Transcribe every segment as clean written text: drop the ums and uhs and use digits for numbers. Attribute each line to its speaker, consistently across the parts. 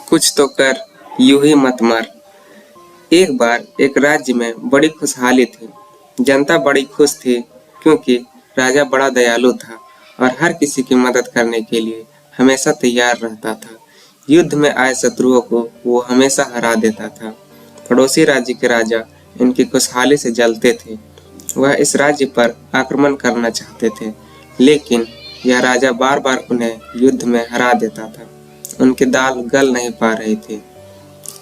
Speaker 1: कुछ तो कर, यूं ही मत मर। एक बार एक राज्य में बड़ी खुशहाली थी। जनता बड़ी खुश थी क्योंकि राजा बड़ा दयालु था और हर किसी की मदद करने के लिए हमेशा तैयार रहता था। युद्ध में आए शत्रुओं को वो हमेशा हरा देता था। पड़ोसी राज्य के राजा इनकी खुशहाली से जलते थे। वह इस राज्य पर आक्रमण करना चाहते थे, लेकिन यह राजा बार बार उन्हें युद्ध में हरा देता था। उनकी दाल गल नहीं पा रही थी।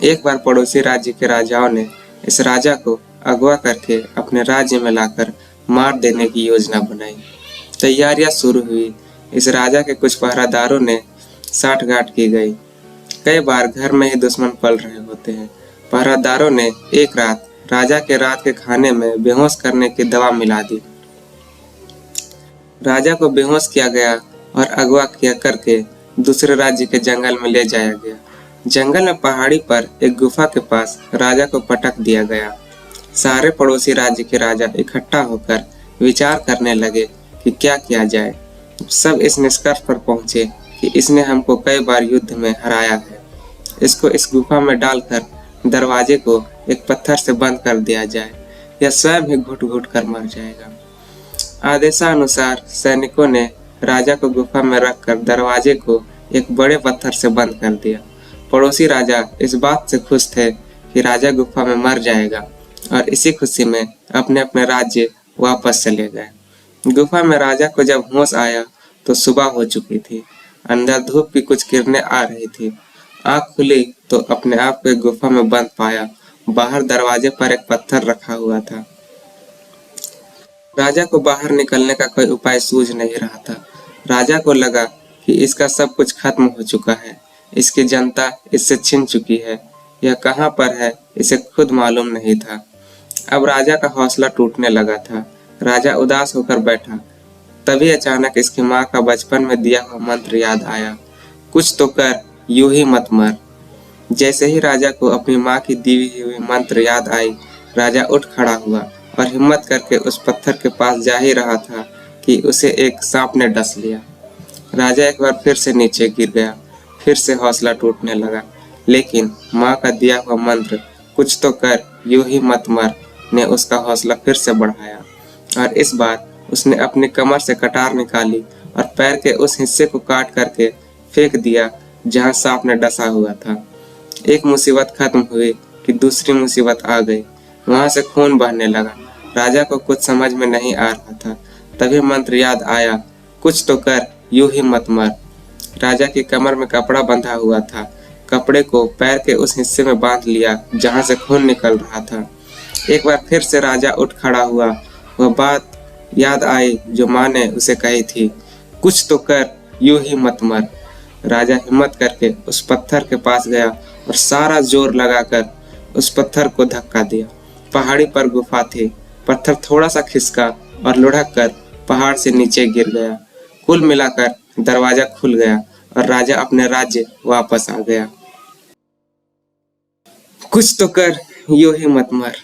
Speaker 1: एक बार पड़ोसी राज्य के राजाओं ने इस राजा को अगवा करके अपने राज्य में लाकर मार देने की योजना बनाई। तैयारियां शुरू हुई। इस राजा के कुछ पहरादारों ने साठगांठ की गई। कई बार घर में ही दुश्मन पल रहे होते हैं। पहरादारों ने एक रात राजा के रात के खाने में बेहोश करने की दवा मिला दी। राजा को बेहोश किया गया और अगवा किया करके दूसरे राज्य के जंगल में ले जाया गया। जंगल में पहाड़ी पर एक गुफा के पास राजा को पटक दिया गया। सारे पड़ोसी राज्य के राजा इकट्ठा होकर विचार करने लगे कि क्या किया जाए। सब इस निष्कर्ष पर पहुंचे कि इसने हमको कई बार युद्ध में हराया है। इसको इस गुफा में डालकर दरवाजे को एक पत्थर से बंद कर दिया जाए। यह स्वयं ही घुट घुट कर मर जाएगा। आदेशानुसार सैनिकों ने राजा को गुफा में रखकर दरवाजे को एक बड़े पत्थर से बंद कर दिया। पड़ोसी राजा इस बात से खुश थे कि राजा गुफा में मर जाएगा और इसी खुशी में अपने अपने राज्य वापस चले गए। गुफा में राजा को जब होश आया तो सुबह हो चुकी थी। अंदर धूप की कुछ किरणें आ रही थी। आंख खुली तो अपने आप को एक गुफा में बंद पाया। बाहर दरवाजे पर एक पत्थर रखा हुआ था। राजा को बाहर निकलने का कोई उपाय सूझ नहीं रहा था। राजा को लगा कि इसका सब कुछ खत्म हो चुका है। इसकी जनता इससे छिन चुकी है। यह कहाँ पर है इसे खुद मालूम नहीं था। अब राजा का हौसला टूटने लगा था। राजा उदास होकर बैठा। तभी अचानक इसकी माँ का बचपन में दिया हुआ मंत्र याद आया, कुछ तो कर, यूं ही मत मर। जैसे ही राजा को अपनी माँ की दी हुई मंत्र याद आई, राजा उठ खड़ा हुआ और हिम्मत करके उस पत्थर के पास जा ही रहा था कि उसे एक सांप ने डस लिया। राजा एक बार फिर से नीचे गिर गया। फिर से हौसला टूटने लगा, लेकिन माँ का दिया हुआ मंत्र कुछ तो कर, यूं ही मत मर ने उसका हौसला फिर से बढ़ाया और इस बार उसने अपनी कमर से कटार निकाली और पैर के उस हिस्से को काट करके फेंक दिया जहाँ सांप ने डसा हुआ था। एक मुसीबत खत्म हुई कि दूसरी मुसीबत आ गई। वहां से खून बहने लगा। राजा को कुछ समझ में नहीं आ रहा था। तभी मंत्र याद आया, कुछ तो कर, यूं ही मत मर। राजा की कमर में कपड़ा बंधा हुआ था। कपड़े को पैर के उस हिस्से में बांध लिया जहां से खून निकल रहा था। एक बार फिर से राजा उठ खड़ा हुआ। वह बात याद आई जो माँ ने उसे कही थी, कुछ तो कर, यूं ही मत मर। राजा हिम्मत करके उस पत्थर के पास गया और सारा जोर लगाकर उस पत्थर को धक्का दिया। पहाड़ी पर गुफा थी। पत्थर थोड़ा सा खिसका और लुढ़क कर पहाड़ से नीचे गिर गया। कुल मिलाकर दरवाजा खुल गया और राजा अपने राज्य वापस आ गया। कुछ तो कर, यूं ही मत मर।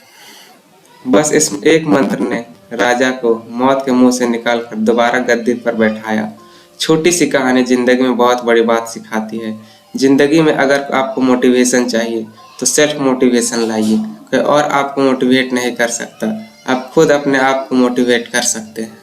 Speaker 1: बस इस एक मंत्र ने राजा को मौत के मुंह से निकालकर दोबारा गद्दी पर बैठाया। छोटी सी कहानी जिंदगी में बहुत बड़ी बात सिखाती है। जिंदगी में अगर आपको मोटिवेशन चाहिए तो सेल्फ मोटिवेशन लाइए। कोई और आपको मोटिवेट नहीं कर सकता। आप खुद अपने आप को मोटिवेट कर सकते हैं।